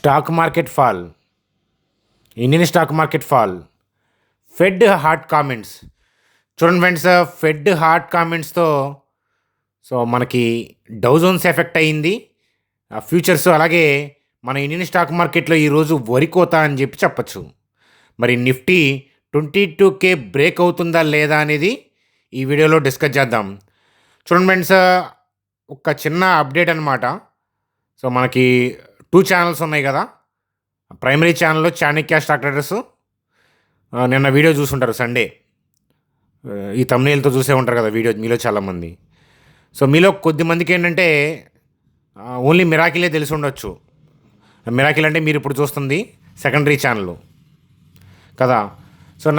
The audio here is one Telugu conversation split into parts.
Stock market fall, Indian stock market fall, fed hot comments. చూడండి ఫ్రెండ్స్, ఫెడ్ హాట్ కామెంట్స్తో మనకి డౌ జోన్స్ ఎఫెక్ట్ అయ్యింది ఫ్యూచర్స్. అలాగే మన ఇండియన్ స్టాక్ మార్కెట్లో ఈరోజు వరికోత అని చెప్పచ్చు. మరి నిఫ్టీ 22K బ్రేక్ అవుతుందా లేదా అనేది ఈ వీడియోలో డిస్కస్ చేద్దాం. చూడండి ఫ్రెండ్స్, ఒక చిన్న అప్డేట్ అనమాట. మనకి 2 ఛానల్స్ ఉన్నాయి కదా. ప్రైమరీ ఛానల్లో చాణక్య స్టాక్ ట్రేడర్స్, నిన్న వీడియో చూసుంటారు సండే, ఈ thumbnailతో చూసే ఉంటారు కదా వీడియో మీలో చాలామంది. మీలో కొద్దిమందికి ఏంటంటే ఓన్లీ మిరాకిలే తెలిసి ఉండొచ్చు. మిరాకిల్ అంటే మీరు ఇప్పుడు చూస్తుంది సెకండరీ ఛానల్ కదా.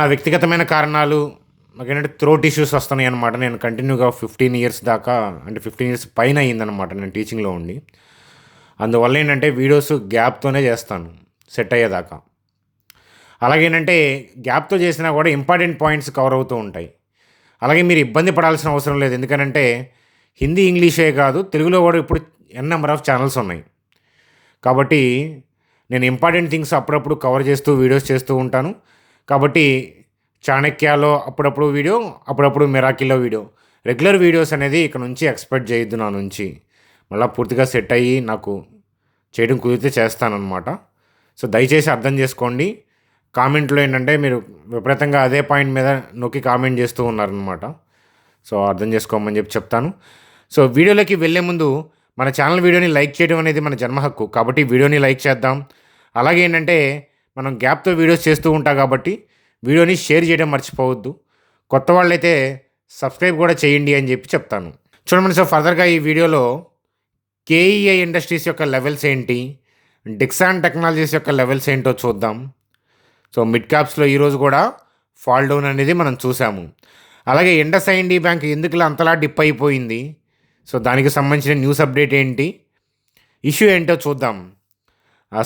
నా వ్యక్తిగతమైన కారణాలు నాకేంటంటే థ్రోట్ ఇష్యూస్ వస్తున్నాయి అనమాట. నేను కంటిన్యూగా 15 ఇయర్స్ దాకా, అంటే 15 ఇయర్స్ పైన అయ్యిందనమాట నేను టీచింగ్లో ఉండి. అందువల్ల ఏంటంటే వీడియోస్ గ్యాప్తోనే చేస్తాను సెట్ అయ్యేదాకా. అలాగేంటంటే గ్యాప్తో చేసినా కూడా ఇంపార్టెంట్ పాయింట్స్ కవర్ అవుతూ ఉంటాయి. అలాగే మీరు ఇబ్బంది పడాల్సిన అవసరం లేదు. ఎందుకంటే హిందీ ఇంగ్లీషే కాదు, తెలుగులో కూడా ఇప్పుడు నెంబర్ ఆఫ్ ఛానల్స్ ఉన్నాయి. కాబట్టి నేను ఇంపార్టెంట్ థింగ్స్ అప్పుడప్పుడు కవర్ చేస్తూ వీడియోస్ చేస్తూ ఉంటాను. కాబట్టి చాణక్యలో అప్పుడప్పుడు వీడియో, అప్పుడప్పుడు మిరాకిల్లో వీడియో, రెగ్యులర్ వీడియోస్ అనేది ఇక్కడ నుంచి ఎక్స్పెక్ట్ చేయొద్దు నా నుంచి. మళ్ళీ పూర్తిగా సెట్ అయ్యి నాకు చేయడం కుదిరితే చేస్తానన్నమాట. దయచేసి అర్థం చేసుకోండి. కామెంట్లో ఏంటంటే మీరు విపరీతంగా అదే పాయింట్ మీద నొక్కి కామెంట్ చేస్తూ ఉన్నారనమాట. అర్థం చేసుకోమని చెప్తాను. వీడియోలోకి వెళ్ళే ముందు మన ఛానల్ వీడియోని లైక్ చేయడం అనేది మన జన్మ హక్కు. కాబట్టి వీడియోని లైక్ చేద్దాం. అలాగే ఏంటంటే మనం గ్యాప్తో వీడియోస్ చేస్తూ ఉంటాం కాబట్టి వీడియోని షేర్ చేయడం మర్చిపోవద్దు. కొత్త వాళ్ళైతే సబ్స్క్రైబ్ కూడా చేయండి అని చెప్తాను. చూడండి ఫర్దర్గా ఈ వీడియోలో కేఈఐ ఇండస్ట్రీస్ యొక్క లెవెల్స్ ఏంటి, డిక్సాన్ టెక్నాలజీస్ యొక్క లెవెల్స్ ఏంటో చూద్దాం. మిడ్ క్యాప్స్లో ఈరోజు కూడా ఫాల్ డౌన్ అనేది మనం చూసాము. అలాగే IndusInd బ్యాంక్ ఎందుకు అంతలా డిప్ అయిపోయింది, దానికి సంబంధించిన న్యూస్ అప్డేట్ ఏంటి, ఇష్యూ ఏంటో చూద్దాం.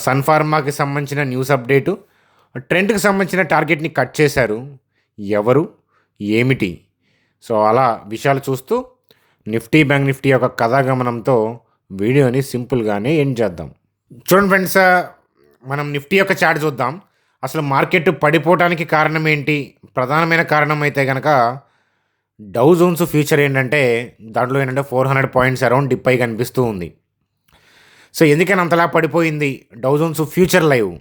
సన్ ఫార్మాకి సంబంధించిన న్యూస్ అప్డేటు, ట్రెండ్కి సంబంధించిన టార్గెట్ని కట్ చేశారు ఎవరు, ఏమిటి, అలా విషయాలు చూస్తూ బ్యాంక్ నిఫ్టీ యొక్క కథాగమనంతో వీడియోని సింపుల్గానే ఎండ్ చేద్దాం. చూడండి ఫ్రెండ్స్, మనం నిఫ్టీ యొక్క చార్ట్ చూద్దాం. అసలు మార్కెట్ పడిపోవడానికి కారణం ఏంటి? ప్రధానమైన కారణం అయితే కనుక డౌ జోన్స్ ఫ్యూచర్ ఏంటంటే దాంట్లో ఏంటంటే 400 పాయింట్స్ అరౌండ్ డిప్ అయి కనిపిస్తూ ఉంది. ఎందుకని అంతలా పడిపోయింది? డౌ జోన్స్ ఫ్యూచర్ లైవ్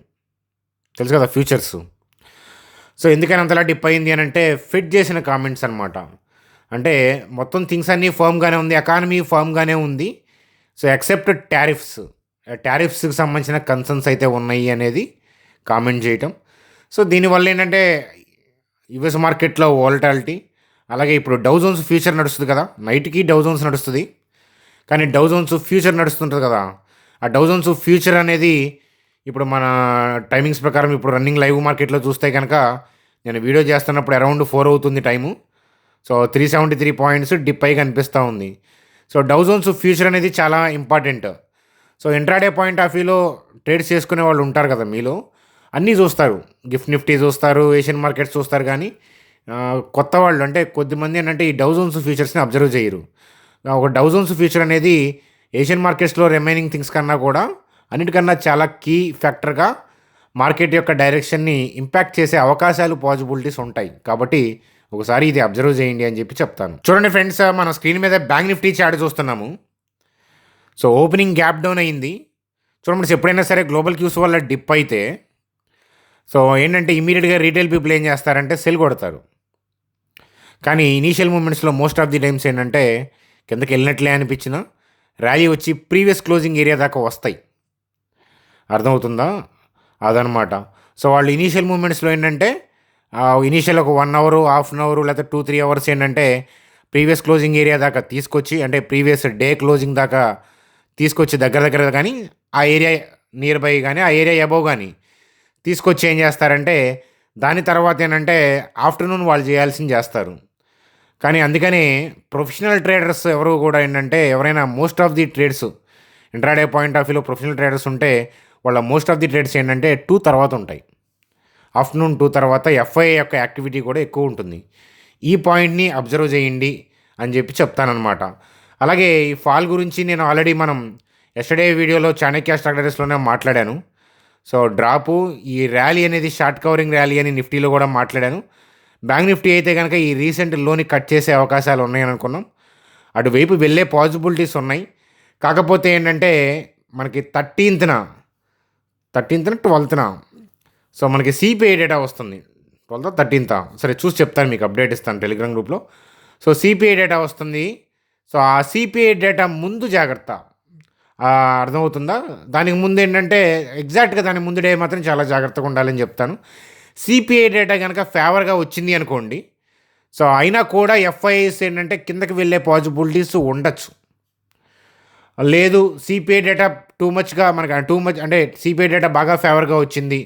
తెలుసు కదా, ఫ్యూచర్స్. ఎందుకని అంతలా డిప్ అయింది అని అంటే ఫిట్ చేసిన కామెంట్స్ అనమాట. అంటే మొత్తం థింగ్స్ అన్నీ ఫర్మ్గానే ఉంది, ఎకానమీ ఫర్మ్గానే ఉంది. ఎక్సెప్ట్ టారిఫ్స్కి సంబంధించిన కన్సర్న్స్ అయితే ఉన్నాయి అనేది కామెంట్ చేయటం. దీనివల్ల ఏంటంటే యుఎస్ మార్కెట్లో వోలటాలిటీ, అలాగే ఇప్పుడు డౌ జోన్స్ ఫ్యూచర్ నడుస్తుంది కదా, నైట్కి డౌ జోన్స్ నడుస్తుంది, కానీ డౌ జోన్స్ ఫ్యూచర్ నడుస్తుంటుంది కదా. ఆ డౌ జోన్స్ ఫ్యూచర్ అనేది ఇప్పుడు మన టైమింగ్స్ ప్రకారం ఇప్పుడు రన్నింగ్ లైవ్ మార్కెట్లో చూస్తే కనుక నేను వీడియో చేస్తున్నప్పుడు అరౌండ్ 4 అవుతుంది టైము. 373 పాయింట్స్ డిప్ అయి కనిపిస్తూ ఉంది. డౌ జోన్స్ ఫ్యూచర్ అనేది చాలా ఇంపార్టెంట్. ఇంట్రాడే పాయింట్ ఆఫ్ వ్యూలో ట్రేడ్స్ చేసుకునే వాళ్ళు ఉంటారు కదా మీలో, అన్నీ చూస్తారు, గిఫ్ట్ నిఫ్టీ చూస్తారు, ఏషియన్ మార్కెట్స్ చూస్తారు. కానీ కొత్త వాళ్ళు అంటే కొద్దిమంది ఏంటంటే ఈ డౌ జోన్స్ ఫ్యూచర్స్ని అబ్జర్వ్ చేయరు. ఒక డౌ జోన్స్ ఫ్యూచర్ అనేది ఏషియన్ మార్కెట్స్లో రిమైనింగ్ థింగ్స్ కన్నా కూడా అన్నిటికన్నా చాలా కీ ఫ్యాక్టర్గా మార్కెట్ యొక్క డైరెక్షన్ని ఇంపాక్ట్ చేసే అవకాశాలు, పాసిబిలిటీస్ ఉంటాయి. కాబట్టి ఒకసారి ఇది అబ్జర్వ్ చేయండి అని చెప్తాను. చూడండి ఫ్రెండ్స్, మన స్క్రీన్ మీద బ్యాంక్ నిఫ్టీ చార్ట్ చూస్తున్నాము. ఓపెనింగ్ గ్యాప్ డౌన్ అయింది. చూడండి, ఎప్పుడైనా సరే గ్లోబల్ క్యూస్ వల్ల డిప్ అయితే ఏంటంటే ఇమీడియట్గా రీటైల్ పీపుల్ ఏం చేస్తారంటే సెల్ కొడతారు. కానీ ఇనీషియల్ మూమెంట్స్లో మోస్ట్ ఆఫ్ ది టైమ్స్ ఏంటంటే కిందకి వెళ్ళినట్లే అనిపించిన ర్యాలీ వచ్చి ప్రీవియస్ క్లోజింగ్ ఏరియా దాకా వస్తాయి. అర్థమవుతుందా? అదనమాట. వాళ్ళు ఇనీషియల్ మూమెంట్స్లో ఏంటంటే ఇనీషియల్ ఒక 1 అవర్, హాఫ్ అన్ అవర్, లేకపోతే 2-3 అవర్స్ ఏంటంటే ప్రీవియస్ క్లోజింగ్ ఏరియా దాకా తీసుకొచ్చి, అంటే ప్రీవియస్ డే క్లోజింగ్ దాకా తీసుకొచ్చి దగ్గర కానీ ఆ ఏరియా నియర్ బై కానీ ఆ ఏరియా అబోవ్ కానీ తీసుకొచ్చి ఏం చేస్తారంటే దాని తర్వాత ఏంటంటే ఆఫ్టర్నూన్ వాళ్ళు చేయాల్సింది చేస్తారు. కానీ అందుకని ప్రొఫెషనల్ ట్రేడర్స్ ఎవరు కూడా ఏంటంటే ఎవరైనా most of the trades intraday point of వ్యూలో ప్రొఫెషనల్ ట్రేడర్స్ ఉంటే వాళ్ళ మోస్ట్ ఆఫ్ ది ట్రేడ్స్ ఏంటంటే 2 తర్వాత ఉంటాయి. ఆఫ్టర్నూన్ 2 తర్వాత ఎఫ్ఐఐ యొక్క యాక్టివిటీ కూడా ఎక్కువ ఉంటుంది. ఈ పాయింట్ని అబ్జర్వ్ చేయండి అని చెప్తానన్నమాట. అలాగే ఈ ఫాల్ గురించి నేను ఆల్రెడీ మనం ఎస్టర్డే వీడియోలో చాణక్య స్టాక్ ట్రేడర్స్లోనే మాట్లాడాను. సో డ్రాపు ఈ ర్యాలీ అనేది షార్ట్ కవరింగ్ ర్యాలీ అని నిఫ్టీలో కూడా మాట్లాడాను. బ్యాంక్ నిఫ్టీ అయితే కనుక ఈ రీసెంట్ లోని కట్ చేసే అవకాశాలు ఉన్నాయని అనుకున్నాం. అటువైపు వెళ్ళే పాసిబిలిటీస్ ఉన్నాయి. కాకపోతే ఏంటంటే మనకి 13th 12th సో మనకి సిపిఐ డేటా వస్తుంది. 12th 13th సరే చూసి చెప్తాను, మీకు అప్డేట్ ఇస్తాను టెలిగ్రామ్ గ్రూప్లో. సో సిపిఐ డేటా వస్తుంది. సో ఆ సిపిఐ డేటా ముందు జాగ్రత్త. అర్థమవుతుందా? దానికి ముందు ఏంటంటే ఎగ్జాక్ట్గా దాని ముందు డే మాత్రం చాలా జాగ్రత్తగా ఉండాలని చెప్తాను. సిపిఐ డేటా కనుక ఫేవర్గా వచ్చింది అనుకోండి, సో అయినా కూడా ఎఫ్ఐఎస్ ఏంటంటే కిందకి వెళ్ళే పాసిబిలిటీస్ ఉండొచ్చు. లేదు సిపిఐ డేటా టూ మచ్ అంటే సిపిఐ డేటా బాగా ఫేవర్గా వచ్చింది,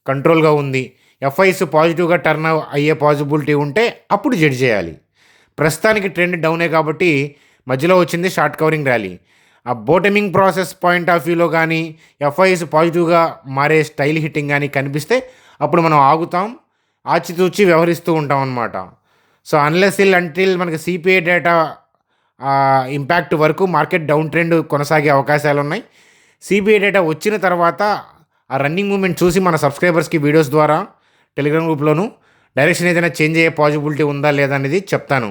కంట్రోల్గా ఉంది, ఎఫ్ఐఎస్ పాజిటివ్గా టర్న్ అయ్యే పాసిబిలిటీ ఉంటే అప్పుడు జడ్జ్ చేయాలి. ప్రస్తుతానికి ట్రెండ్ డౌనే కాబట్టి మధ్యలో వచ్చింది షార్ట్ కవరింగ్ ర్యాలీ. ఆ బోటమింగ్ ప్రాసెస్ పాయింట్ ఆఫ్ వ్యూలో కానీ ఎఫ్ఐఎస్ పాజిటివ్గా మారే స్టైల్ హిట్టింగ్ కానీ కనిపిస్తే అప్పుడు మనం ఆగుతాం, ఆచితూచి వ్యవహరిస్తూ ఉంటాం అన్నమాట. సో అన్లెస్ అంటిల్ మనకి సిపిఐ డేటా ఇంపాక్ట్ వరకు మార్కెట్ డౌన్ ట్రెండ్ కొనసాగే అవకాశాలు ఉన్నాయి. సిపిఐ డేటా వచ్చిన తర్వాత ఆ రన్నింగ్ మూమెంట్ చూసి మన సబ్స్క్రైబర్స్కి వీడియోస్ ద్వారా టెలిగ్రామ్ గ్రూప్లోను డైరెక్షన్ ఏదైనా చేంజ్ అయ్యే పాసిబిలిటీ ఉందా లేదా అనేది చెప్తాను.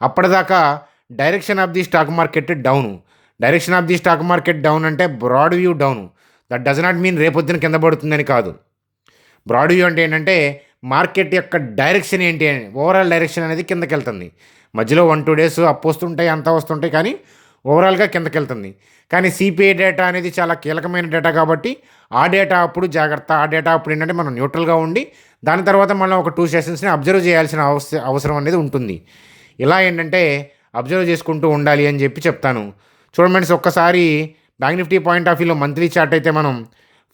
అప్పటిదాకా direction of the stock market down. Direction of the stock market down అంటే broad view down. That does not mean రేపొద్దున కింద పడుతుందని కాదు. బ్రాడ్ వ్యూ అంటే ఏంటంటే మార్కెట్ యొక్క డైరెక్షన్ ఏంటి అని, ఓవరాల్ డైరెక్షన్ అనేది కిందకి వెళ్తుంది. మధ్యలో 1-2 days అప్ వస్తుంటాయి, అంతా వస్తుంటాయి, కానీ ఓవరాల్గా కిందకి వెళ్తుంది. కానీ సిపిఐ డేటా అనేది చాలా కీలకమైన డేటా కాబట్టి ఆ డేటా అప్పుడు జాగ్రత్త. ఆ డేటా అప్పుడు ఏంటంటే మనం న్యూట్రల్గా ఉండి దాని తర్వాత మళ్ళీ ఒక 2 sessions అబ్జర్వ్ చేయాల్సిన అవసరం అనేది ఉంటుంది. ఇలా ఏంటంటే అబ్జర్వ్ చేసుకుంటూ ఉండాలి అని చెప్పి చెప్తాను. చూడండి ఫ్రెండ్స్, ఒక్కసారి బ్యాంక్ నిఫ్టీ పాయింట్ ఆఫ్ వ్యూలో మంత్లీ చార్ట్ అయితే మనం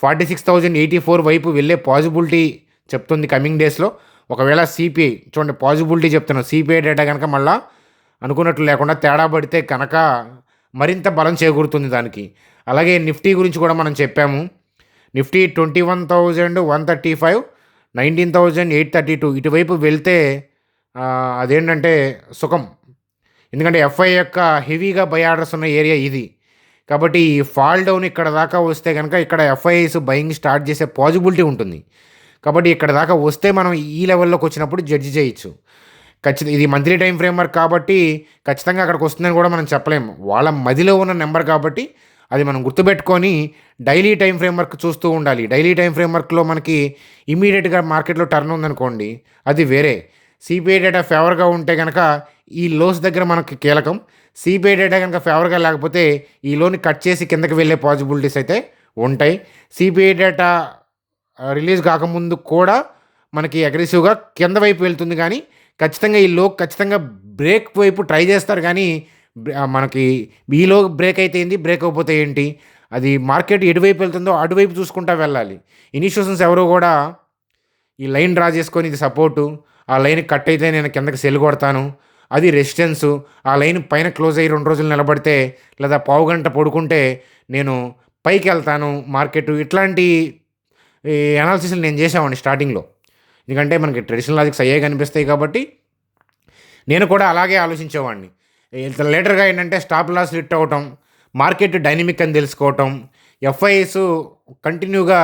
46,084 వైపు వెళ్ళే పాసిబిలిటీ చెప్తుంది కమింగ్ డేస్లో. ఒకవేళ సిపిఐ చూడండి పాసిబిలిటీ చెప్తున్నాను, సిపిఐ డేటా కనుక మళ్ళీ అనుకున్నట్లు లేకుండా తేడా పడితే కనుక మరింత బలం చేకూరుతుంది దానికి. అలాగే నిఫ్టీ గురించి కూడా మనం చెప్పాము. నిఫ్టీ 21,135, 19,832 ఇటువైపు వెళ్తే అదేంటంటే సుఖం. ఎందుకంటే ఎఫ్ఐ యొక్క హెవీగా బై ఆర్డర్స్ ఉన్న ఏరియా ఇది. కాబట్టి ఈ ఫాల్ డౌన్ ఇక్కడ దాకా వస్తే కనుక ఇక్కడ ఎఫ్ఐఐస్ బయింగ్ స్టార్ట్ చేసే పాసిబిలిటీ ఉంటుంది. కాబట్టి ఇక్కడ దాకా వస్తే మనం ఈ లెవెల్లోకి వచ్చినప్పుడు జడ్జి చేయొచ్చు. ఇది మంత్లీ టైం ఫ్రేమ్వర్క్ కాబట్టి ఖచ్చితంగా అక్కడికి వస్తుందని కూడా మనం చెప్పలేము. వాళ్ళ మదిలో ఉన్న నెంబర్ కాబట్టి అది మనం గుర్తుపెట్టుకొని డైలీ టైం ఫ్రేమ్వర్క్ చూస్తూ ఉండాలి. డైలీ టైం ఫ్రేమ్వర్క్లో మనకి ఇమీడియట్గా మార్కెట్లో టర్న్ ఉందనుకోండి, అది వేరే. సిపిఐ డేటా ఫేవర్గా ఉంటే కనుక ఈ లోస్ దగ్గర మనకి కీలకం. సిపిఐ డేటా కనుక ఫేవర్గా లేకపోతే ఈ లోని కట్ చేసి కిందకి వెళ్ళే పాసిబిలిటీస్ అయితే ఉంటాయి. సిపిఐ డేటా రిలీజ్ కాకముందు కూడా మనకి అగ్రెసివ్గా కింద వైపు వెళ్తుంది, కానీ ఖచ్చితంగా ఈ లో ఖచ్చితంగా బ్రేక్ వైపు ట్రై చేస్తారు. కానీ మనకి ఈలో బ్రేక్ అయితే ఏంటి, బ్రేక్ అయిపోతే ఏంటి, అది మార్కెట్ ఎటువైపు వెళ్తుందో అటువైపు చూసుకుంటూ వెళ్ళాలి. ఇన్స్టిట్యూషన్స్ ఎవరో కూడా ఈ లైన్ డ్రా చేసుకొని ఇది సపోర్టు, ఆ లైన్ కట్ అయితే నేను కిందకి సెల్ కొడతాను, అది రెసిస్టెన్సు, ఆ లైన్ పైన క్లోజ్ అయ్యి 2 రోజులు నిలబడితే లేదా పావు గంట పడుకుంటే నేను పైకి వెళ్తాను మార్కెట్. ఇట్లాంటి అనాలిసిస్లు నేను చేసామండి స్టార్టింగ్లో. ఎందుకంటే మనకి ట్రెడిషనల్ లాజిక్స్ అయ్యే కనిపిస్తాయి కాబట్టి నేను కూడా అలాగే ఆలోచించేవాడిని. లేటర్గా ఏంటంటే స్టాప్ లాస్ హిట్ అవ్వటం, మార్కెట్ డైనమిక్ అని తెలుసుకోవటం, ఎఫ్ఐఎస్ కంటిన్యూగా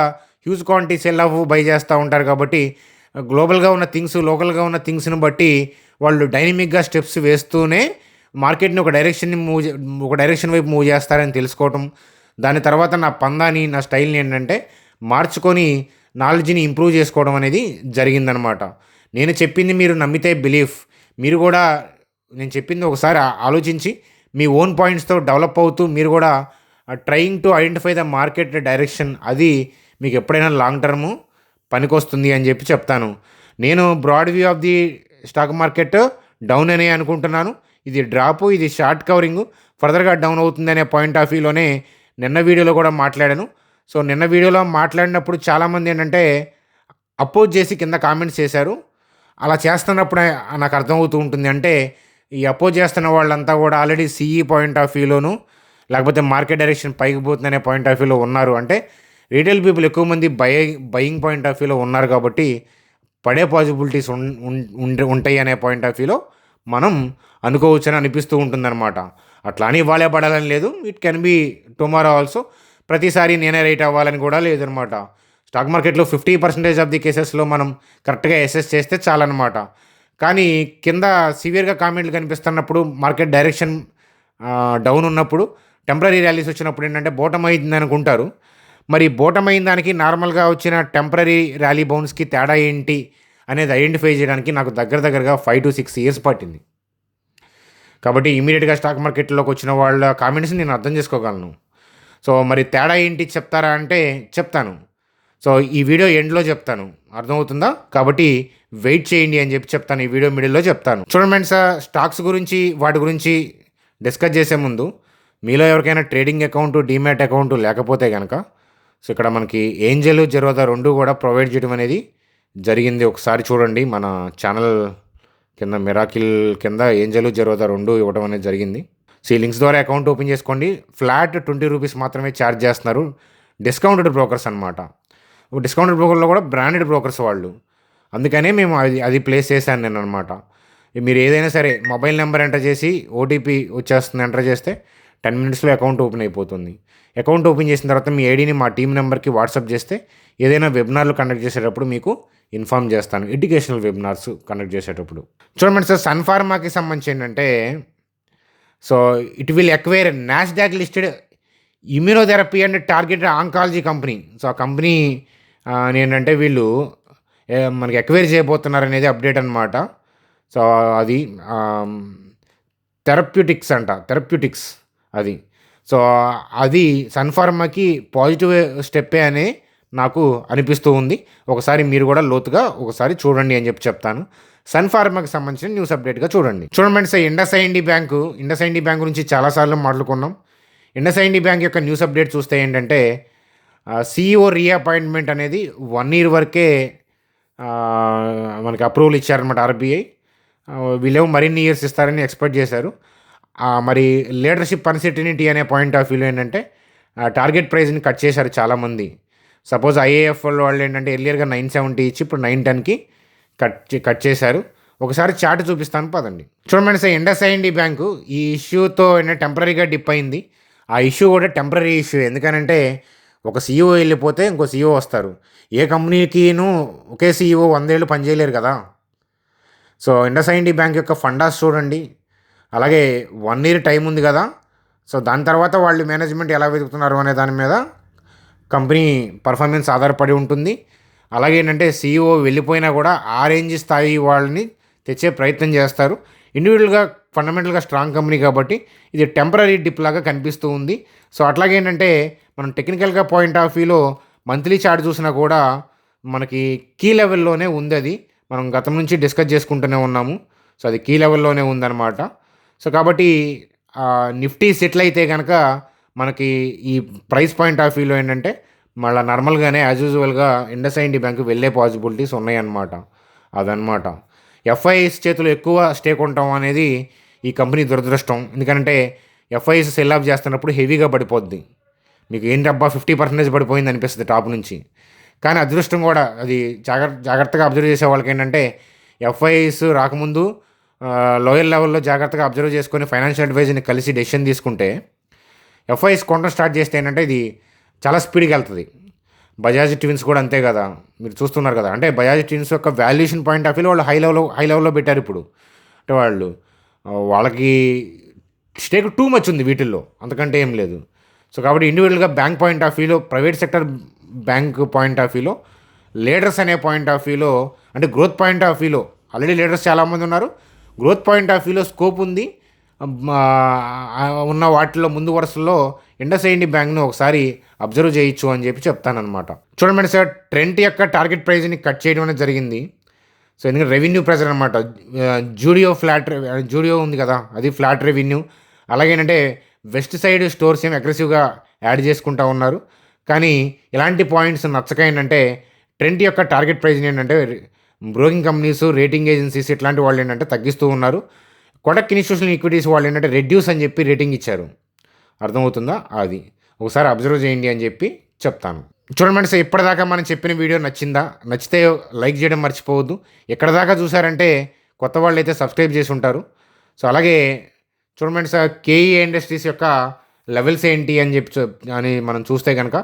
huge quantity cell of by చేస్తూ ఉంటారు కాబట్టి గ్లోబల్గా ఉన్న థింగ్స్, లోకల్గా ఉన్న థింగ్స్ని బట్టి వాళ్ళు డైనమిక్గా స్టెప్స్ వేస్తూనే మార్కెట్ని ఒక డైరెక్షన్ వైపు మూవ్ చేస్తారని తెలుసుకోవటం. దాని తర్వాత నా పందాని, నా స్టైల్ని ఏంటంటే మార్చుకొని నాలెడ్జ్ని ఇంప్రూవ్ చేసుకోవడం అనేది జరిగిందనమాట. నేను చెప్పింది మీరు నమ్మితే బిలీఫ్. మీరు కూడా నేను చెప్పింది ఒకసారి ఆలోచించి మీ ఓన్ పాయింట్స్తో డెవలప్ అవుతూ మీరు కూడా trying to identify the market direction, అది మీకు ఎప్పుడైనా లాంగ్ టర్ము పనికొస్తుంది అని చెప్పి చెప్తాను. నేను broad view of the stock market down అనే అనుకుంటున్నాను. ఇది డ్రాపు, ఇది షార్ట్ కవరింగ్, ఫర్దర్గా డౌన్ అవుతుంది అనే పాయింట్ ఆఫ్ వ్యూలోనే నిన్న వీడియోలో కూడా మాట్లాడాను. సో నిన్న వీడియోలో మాట్లాడినప్పుడు చాలామంది ఏంటంటే అపోజ్ చేసి కింద కామెంట్స్ చేశారు. అలా చేస్తున్నప్పుడు నాకు అర్థమవుతూ ఉంటుంది, అంటే ఈ అపోజ్ చేస్తున్న వాళ్ళంతా కూడా ఆల్రెడీ సిఈ పాయింట్ ఆఫ్ వ్యూలోను లేకపోతే మార్కెట్ డైరెక్షన్ పైకి పోతుందనే పాయింట్ ఆఫ్ వ్యూలో ఉన్నారు. అంటే రీటైల్ పీపుల్ ఎక్కువ మంది బయింగ్ పాయింట్ ఆఫ్ వ్యూలో ఉన్నారు కాబట్టి పడే పాసిబిలిటీస్ ఉంటాయి అనే పాయింట్ ఆఫ్ వ్యూలో మనం అనుకోవచ్చని అనిపిస్తూ ఉంటుందన్నమాట. అట్లా అని ఇవాళే పడాలని లేదు, it can be tomorrow also. ప్రతిసారి నేనే రైట్ అవ్వాలని కూడా లేదనమాట. స్టాక్ మార్కెట్‌లో 50% ఆఫ్ ది కేసెస్‌లో మనం కరెక్ట్‌గా అసెస్ చేస్తే చాలన్నమాట. కానీ కింద సివియర్‌గా కామెంట్లు కనిపిస్తున్నప్పుడు మార్కెట్ డైరెక్షన్ డౌన్ ఉన్నప్పుడు టెంపరరీ ర్యాలీస్ వచ్చినప్పుడు ఏంటంటే బోటమ్ అయిందనుకుంటారు. మరి బోటమ్ అయిన దానికి నార్మల్‌గా వచ్చిన టెంపరరీ ర్యాలీ బౌన్స్‌కి తేడా ఏంటి అనేది ఐడెంటిఫై చేయడానికి నాకు దగ్గరగా 5-6 ఇయర్స్ పట్టింది. కాబట్టి ఇమ్మీడియేట్‌గా స్టాక్ మార్కెట్‌లోకి వచ్చిన వాళ్ళ కామెంట్స్‌ని నేను అర్థం చేసుకోగలను. సో, మరి తేడా ఏంటి చెప్తారా అంటే చెప్తాను. సో, ఈ వీడియో ఎండ్‌లో చెప్తాను. అర్థమవుతుందా? కాబట్టి వెయిట్ చేయండి అని చెప్తాను. ఈ వీడియో మిడిల్‌లో చెప్తాను. చూడండి ఫ్రెండ్స్, స్టాక్స్ గురించి వాటి గురించి డిస్కస్ చేసే ముందు మీలో ఎవరికైనా ట్రేడింగ్ అకౌంట్, డీమ్యాట్ అకౌంట్ లేకపోతే గనక సో, ఇక్కడ మనకి ఏంజెల్, జెరోదా 2 కూడా ప్రొవైడ్ చేయడం అనేది జరిగింది. ఒకసారి చూడండి మన ఛానల్ కింద మిరాకిల్ కింద ఏంజెల్, జెరోదా 2 ఇవ్వడం అనేది జరిగింది. సో, ఈ లింక్స్ ద్వారా అకౌంట్ ఓపెన్ చేసుకోండి. ఫ్లాట్ ₹20 మాత్రమే ఛార్జ్ చేస్తున్నారు. డిస్కౌంటెడ్ బ్రోకర్స్ అనమాట. డిస్కౌంటెడ్ బ్రోకర్‌లో కూడా బ్రాండెడ్ బ్రోకర్స్ వాళ్ళు. అందుకనే మేము అది ప్లేస్ చేశాను నేననమాట. మీరు ఏదైనా సరే మొబైల్ నెంబర్ ఎంటర్ చేసి ఓటీపీ వచ్చేస్తుంది ఎంటర్ చేస్తే 10 మినిట్స్‌లో అకౌంట్ ఓపెన్ అయిపోతుంది. అకౌంట్ ఓపెన్ చేసిన తర్వాత మీ ఐడీని మా టీమ్ నెంబర్‌కి వాట్సాప్ చేస్తే ఏదైనా వెబినార్లు కండక్ట్ చేసేటప్పుడు మీకు ఇన్ఫార్మ్ చేస్తాను. ఎడ్యుకేషనల్ వెబినార్స్ కండక్ట్ చేసేటప్పుడు. చూడండి సార్, సన్ ఫార్మాకి సంబంధించి ఏంటంటే so, it will acquire Nasdaq listed immunotherapy and targeted oncology company. So, ఆ కంపెనీ ఏంటంటే వీళ్ళు మనకి అక్వైర్ చేయబోతున్నారనేది అప్డేట్ అనమాట. సో, అది థెరప్యూటిక్స్ అది. సో, అది సన్ ఫార్మాకి పాజిటివ్ స్టెప్పే అని నాకు అనిపిస్తూ ఉంది. ఒకసారి మీరు కూడా లోతుగా ఒకసారి చూడండి అని చెప్తాను. సన్ ఫార్మాకి సంబంధించిన న్యూస్ అప్డేట్గా చూడండి ఫ్రెండ్స్. ఇండస్ఐండి బ్యాంక్ గురించి చాలాసార్లు మాట్లాడుకున్నాం. ఇండస్ఐండి బ్యాంక్ యొక్క న్యూస్ అప్డేట్ చూస్తే ఏంటంటే CEO రీఅపాయింట్మెంట్ అనేది 1 ఇయర్ వరకే మనకి అప్రూవల్ ఇచ్చారనమాట ఆర్బీఐ. వీళ్ళేమో మరిన్ని ఇయర్స్ ఇస్తారని ఎక్స్పెక్ట్ చేశారు. మరి లీడర్షిప్ అన్సర్టనిటీ అనే పాయింట్ ఆఫ్ వ్యూలో ఏంటంటే టార్గెట్ ప్రైస్ని కట్ చేశారు చాలామంది. సపోజ్ ఐఏఎఫ్ వాళ్ళు ఏంటంటే ఎర్లియర్గా 970 ఇచ్చి ఇప్పుడు 910కి కట్ చేశారు. ఒకసారి చార్ట్ చూపిస్తాను పదండి. చూడండి సార్, ఇండస్ఐండి బ్యాంకు ఈ ఇష్యూతో ఏంటంటే టెంపరీగా డిప్ అయింది. ఆ ఇష్యూ కూడా టెంపరీ ఇష్యూ. ఎందుకనంటే ఒక CEO వెళ్ళిపోతే ఇంకో CEO వస్తారు. ఏ కంపెనీకిను ఒకే CEO 100 ఏళ్ళు పనిచేయలేరు కదా. సో, ఇండస్ఐండి బ్యాంక్ యొక్క ఫండాస్ చూడండి. అలాగే 1 ఇయర్ టైం ఉంది కదా. సో, దాని తర్వాత వాళ్ళు మేనేజ్మెంట్ ఎలా వెతుకుతున్నారు అనే దాని మీద కంపెనీ పర్ఫార్మెన్స్ ఆధారపడి ఉంటుంది. అలాగే ఏంటంటే CEO వెళ్ళిపోయినా కూడా ఆ రేంజ్ స్థాయి వాళ్ళని తెచ్చే ప్రయత్నం చేస్తారు. ఇండివిజువల్గా ఫండమెంటల్గా స్ట్రాంగ్ కంపెనీ కాబట్టి ఇది టెంపరీ డిప్ లాగా కనిపిస్తూ ఉంది. సో, అట్లాగే ఏంటంటే మనం టెక్నికల్గా పాయింట్ ఆఫ్ వ్యూలో మంత్లీ చార్ట్ చూసినా కూడా మనకి కీ లెవెల్లోనే ఉంది. అది మనం గతం నుంచి డిస్కస్ చేసుకుంటూనే ఉన్నాము. సో, అది కీ లెవెల్లోనే ఉందన్నమాట. సో, కాబట్టి నిఫ్టీ సెటిల్ అయితే కనుక మనకి ఈ ప్రైస్ పాయింట్ ఆఫ్ వ్యూలో ఏంటంటే మళ్ళీ నార్మల్గానే యాజ్ యూజువల్గా ఇండస్ఐండి బ్యాంకు వెళ్ళే పాసిబిలిటీస్ ఉన్నాయన్నమాట. అదనమాట. ఎఫ్ఐఎస్ చేతులు ఎక్కువ స్టేక్ ఉండటం అనేది ఈ కంపెనీ దురదృష్టం. ఎందుకంటే ఎఫ్ఐఎస్ సెల్ ఆఫ్ చేస్తున్నప్పుడు హెవీగా పడిపోద్ది. మీకు ఏంటబ్బా 50% పడిపోయింది అనిపిస్తుంది టాప్ నుంచి. కానీ అదృష్టం కూడా అది జాగ్రత్తగా అబ్జర్వ్ చేసే వాళ్ళకి ఏంటంటే ఎఫ్ఐఎస్ రాకముందు లోయర్ లెవెల్లో జాగ్రత్తగా అబ్జర్వ్ చేసుకొని ఫైనాన్షియల్ అడ్వైజర్ని కలిసి డెసిషన్ తీసుకుంటే ఎఫ్ఐఎస్ కొనడం స్టార్ట్ చేస్తే ఏంటంటే ఇది చాలా స్పీడ్గా వెళ్తుంది. బజాజ్ ట్విన్స్ కూడా అంతే కదా, మీరు చూస్తున్నారు కదా. అంటే బజాజ్ ట్విన్స్ యొక్క వాల్యుయేషన్ పాయింట్ ఆఫ్ వ్యూలో వాళ్ళు హై లెవెల్లో పెట్టారు ఇప్పుడు. అంటే వాళ్ళకి స్టేక్ టూ మచ్ ఉంది వీటిల్లో, అంతకంటే ఏం లేదు. సో, కాబట్టి ఇండివిజువల్గా బ్యాంక్ పాయింట్ ఆఫ్ వ్యూలో, private sector bank point of వ్యూలో, లీడర్స్ అనే పాయింట్ ఆఫ్ వ్యూలో, అంటే గ్రోత్ పాయింట్ ఆఫ్ వ్యూలో ఆల్రెడీ లీడర్స్ చాలామంది ఉన్నారు. గ్రోత్ పాయింట్ ఆఫ్ వ్యూలో స్కోప్ ఉంది ఉన్న వాటిలో ముందు వరుసల్లో ఇండస్ఐండి బ్యాంక్ను ఒకసారి అబ్జర్వ్ చేయొచ్చు అని చెప్తానమాట. చూడండి సార్, ట్రెంట్ యొక్క టార్గెట్ ప్రైస్ని కట్ చేయడం అనేది జరిగింది. సో, ఎందుకంటే రెవెన్యూ ప్రెజర్ అనమాట. జూడియో ఉంది కదా, అది ఫ్లాట్ రెవెన్యూ. అలాగే ఏంటంటే వెస్ట్ సైడ్ స్టోర్స్ ఏమి అగ్రెసివ్గా యాడ్ చేసుకుంటూ ఉన్నారు. కానీ ఇలాంటి పాయింట్స్ నచ్చక ఏంటంటే ట్రెంట్ యొక్క టార్గెట్ ప్రైస్ ఏంటంటే బ్రోకింగ్ కంపెనీస్, రేటింగ్ ఏజెన్సీస్ ఇట్లాంటి వాళ్ళు ఏంటంటే తగ్గిస్తూ ఉన్నారు. కొటక్ ఇన్స్టిట్యూషనల్ ఈక్విటీస్ వాళ్ళు ఏంటంటే రెడ్యూస్ అని చెప్పి రేటింగ్ ఇచ్చారు. అర్థమవుతుందా? అది ఒకసారి అబ్జర్వ్ చేయండి అని చెప్తాను. చూడండి సార్, ఇప్పటిదాకా మనం చెప్పిన వీడియో నచ్చిందా? నచ్చితే లైక్ చేయడం మర్చిపోవద్దు. ఎక్కడిదాకా చూసారంటే కొత్త వాళ్ళు అయితే సబ్స్క్రైబ్ చేసి ఉంటారు. సో, అలాగే చూడండి సార్, కేఈ ఇండస్ట్రీస్ యొక్క లెవెల్స్ ఏంటి అని మనం చూస్తే కనుక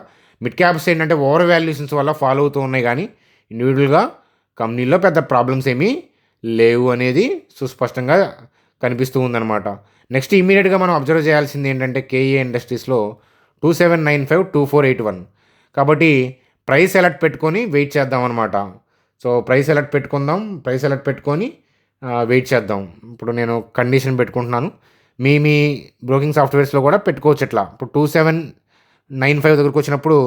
మిడ్ క్యాప్స్ ఏంటంటే ఓవర్ వాల్యుయేషన్స్ వల్ల ఫాలో అవుతూ ఉన్నాయి కానీ ఇండివిజువల్గా కంపెనీలో పెద్ద ప్రాబ్లమ్స్ ఏమీ లేవు అనేది సుస్పష్టంగా కనిపిస్తూ ఉందన్నమాట. నెక్స్ట్ ఇమీడియట్గా మనం అబ్జర్వ్ చేయాల్సింది ఏంటంటే కేఈఏ ఇండస్ట్రీస్లో 2795-2481. కాబట్టి ప్రైస్ అలర్ట్ పెట్టుకొని వెయిట్ చేద్దాం అనమాట. సో ప్రైస్ అలర్ట్ పెట్టుకుందాం, ప్రైస్ అలర్ట్ పెట్టుకొని వెయిట్ చేద్దాం. ఇప్పుడు నేను కండిషన్ పెట్టుకుంటున్నాను. మీ బ్రోకింగ్ సాఫ్ట్వేర్స్లో కూడా పెట్టుకోవచ్చు ఇట్లా. ఇప్పుడు 2795 దగ్గరకు వచ్చినప్పుడు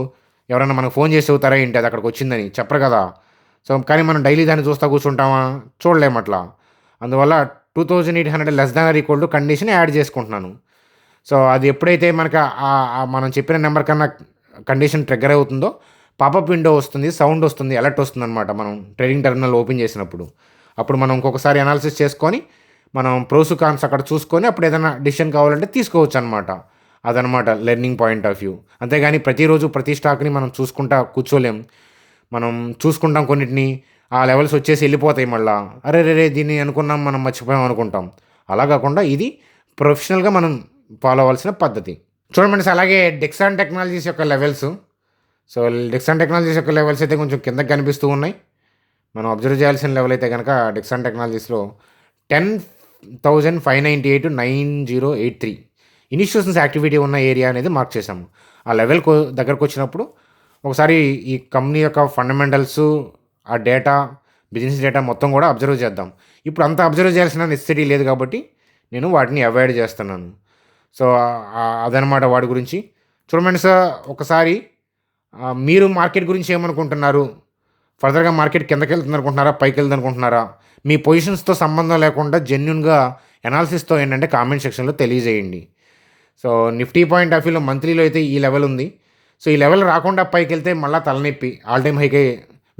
ఎవరైనా మనకు ఫోన్ చేసి అవుతారా ఏంటి అది అక్కడికి వచ్చిందని చెప్పరు కదా. సో కానీ మనం డైలీ దాన్ని చూస్తూ కూర్చుంటామా, చూడలేము అట్లా. అందువల్ల 2800 less than or equal to condition add చేసుకుంటున్నాను. సో అది ఎప్పుడైతే మనకి మనం చెప్పిన నెంబర్ కన్నా కండిషన్ ట్రిగ్గర్ అవుతుందో పాపప్ విండో వస్తుంది, సౌండ్ వస్తుంది, అలర్ట్ వస్తుంది అనమాట మనం ట్రేడింగ్ టెర్మినల్ ఓపెన్ చేసినప్పుడు. అప్పుడు మనం ఇంకొకసారి అనాలిసిస్ చేసుకొని మనం ప్రోస్ కాన్స్ అక్కడ చూసుకొని అప్పుడు ఏదైనా డిసిషన్ కావాలంటే తీసుకోవచ్చు అనమాట. అదనమాట లెర్నింగ్ పాయింట్ ఆఫ్ వ్యూ. అంతేగాని ప్రతిరోజు ప్రతి స్టాక్ని మనం చూసుకుంటా కూర్చోలేం. మనం చూసుకుంటాం కొన్నిటిని, ఆ లెవెల్స్ వచ్చేసి వెళ్ళిపోతాయి మళ్ళీ. అరే రే దీన్ని అనుకున్నాం మనం మర్చిపోయాం అనుకుంటాం. అలా కాకుండా ఇది ప్రొఫెషనల్గా మనం ఫాలో అవ్వాల్సిన పద్ధతి. చూడండి ఫ్రెండ్స్, అలాగే డెక్సాన్ టెక్నాలజీస్ యొక్క లెవెల్స్. సో డెక్సాన్ టెక్నాలజీస్ యొక్క లెవెల్స్ అయితే కొంచెం కిందకి కనిపిస్తూ ఉన్నాయి. మనం అబ్జర్వ్ చేయాల్సిన లెవెల్ అయితే కనుక డెక్సాన్ టెక్నాలజీస్లో 10,598-9083 ఇనిషియేషన్స్ యాక్టివిటీ ఉన్న ఏరియా అనేది మార్క్ చేసాము. ఆ లెవెల్ దగ్గరకు వచ్చినప్పుడు ఒకసారి ఈ కంపెనీ యొక్క ఫండమెంటల్స్, ఆ డేటా, బిజినెస్ డేటా మొత్తం కూడా అబ్జర్వ్ చేద్దాం. ఇప్పుడు అంత అబ్జర్వ్ చేయాల్సిన నెసెసిటీ లేదు కాబట్టి నేను వాటిని అవాయిడ్ చేస్తున్నాను. సో అదనమాట వాటి గురించి. చూడండి సార్, ఒకసారి మీరు మార్కెట్ గురించి ఏమనుకుంటున్నారు? ఫర్దర్గా మార్కెట్ కిందకి వెళ్తుంది అనుకుంటున్నారా, పైకి వెళ్తుంది అనుకుంటున్నారా? మీ పొజిషన్స్తో సంబంధం లేకుండా జెన్యున్గా అనాలిసిస్తో ఏంటంటే కామెంట్ సెక్షన్లో తెలియజేయండి. సో నిఫ్టీ పాయింట్ ఆఫ్ వ్యూలో మంత్లీలో అయితే ఈ లెవెల్ ఉంది. సో ఈ లెవెల్ రాకుండా పైకి వెళ్తే మళ్ళీ తలనొప్పి, ఆల్ టైమ్ హైకి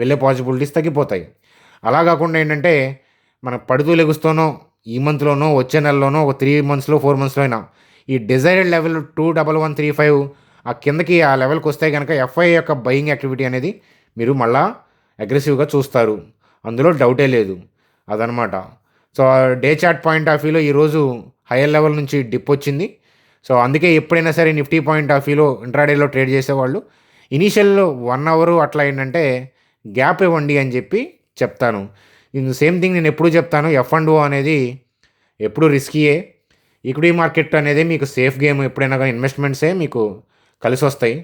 వెళ్ళే పాసిబిలిటీస్ తగ్గిపోతాయి. అలా కాకుండా ఏంటంటే మన పడుతూ లెగుస్తూనో ఈ మంత్లోనో వచ్చే నెలలోనో ఒక 3 monthsలో 4 monthsలో అయినా ఈ డిజైర్డ్ లెవెల్ 21135 ఆ కిందకి ఆ లెవెల్కి వస్తే కనుక ఎఫ్ఐ యొక్క బయింగ్ యాక్టివిటీ అనేది మీరు మళ్ళా అగ్రెసివ్గా చూస్తారు, అందులో డౌటే లేదు. అదనమాట. So day chart point of వ్యూలో ఈరోజు హైయర్ లెవెల్ నుంచి డిప్ వచ్చింది. సో అందుకే ఎప్పుడైనా సరే నిఫ్టీ పాయింట్ ఆఫ్ వ్యూలో ఇంట్రాడేలో ట్రేడ్ చేసేవాళ్ళు ఇనీషియల్ 1 hour అట్లా ఏంటంటే గ్యాప్ ఇవ్వండి అని చెప్పి చెప్తాను. ఇది సేమ్ థింగ్ నేను ఎప్పుడు చెప్తాను. F&O అనేది ఎప్పుడు రిస్కీయే. ఈక్విటీ మార్కెట్ అనేది మీకు సేఫ్ గేమ్. ఎప్పుడైనా కానీ ఇన్వెస్ట్మెంట్సే మీకు కలిసి వస్తాయి.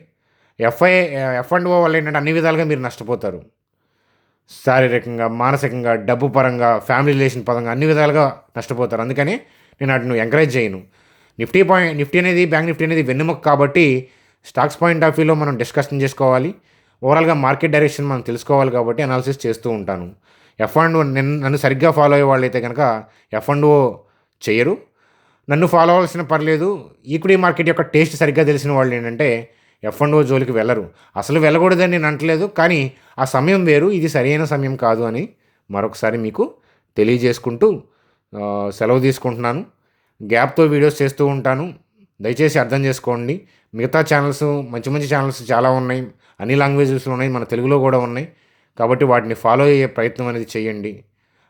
F&O వల్ల ఏంటంటే అన్ని విధాలుగా మీరు నష్టపోతారు. శారీరకంగా, మానసికంగా, డబ్బు పరంగా, ఫ్యామిలీ రిలేషన్ పరంగా అన్ని విధాలుగా నష్టపోతారు. అందుకని నేను వాటిని ఎంకరేజ్ చేయను. నిఫ్టీ అనేది, బ్యాంక్ నిఫ్టీ అనేది వెన్నెముక కాబట్టి స్టాక్స్ పాయింట్ ఆఫ్ వ్యూలో మనం డిస్కషన్ చేసుకోవాలి. ఓవరాల్గా మార్కెట్ డైరెక్షన్ మనం తెలుసుకోవాలి కాబట్టి అనాలిసిస్ చేస్తూ ఉంటాను. F&O నన్ను సరిగ్గా ఫాలో అయ్యే వాళ్ళు అయితే కనుక F&O చేయరు. నన్ను ఫాలో అవ్వాల్సిన పర్లేదు. ఈక్విటీ మార్కెట్ యొక్క టేస్ట్ సరిగ్గా తెలిసిన వాళ్ళు ఏంటంటే F&O జోలికి వెళ్ళరు. అసలు వెళ్ళకూడదని నేను అంటలేదు, కానీ ఆ సమయం వేరు, ఇది సరైన సమయం కాదు అని మరొకసారి మీకు తెలియజేసుకుంటూ సెలవు తీసుకుంటున్నాను. గ్యాప్తో వీడియోస్ చేస్తూ ఉంటాను, దయచేసి అర్థం చేసుకోండి. మిగతా ఛానల్స్, మంచి మంచి ఛానల్స్ చాలా ఉన్నాయి, అన్ని లాంగ్వేజెస్లో ఉన్నాయి, మన తెలుగులో కూడా ఉన్నాయి. కాబట్టి వాటిని ఫాలో అయ్యే ప్రయత్నం అనేది చేయండి.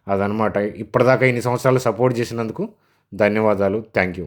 అదనమాట. ఇప్పటిదాకా ఇన్ని సంవత్సరాలు సపోర్ట్ చేసినందుకు ధన్యవాదాలు. Thank you.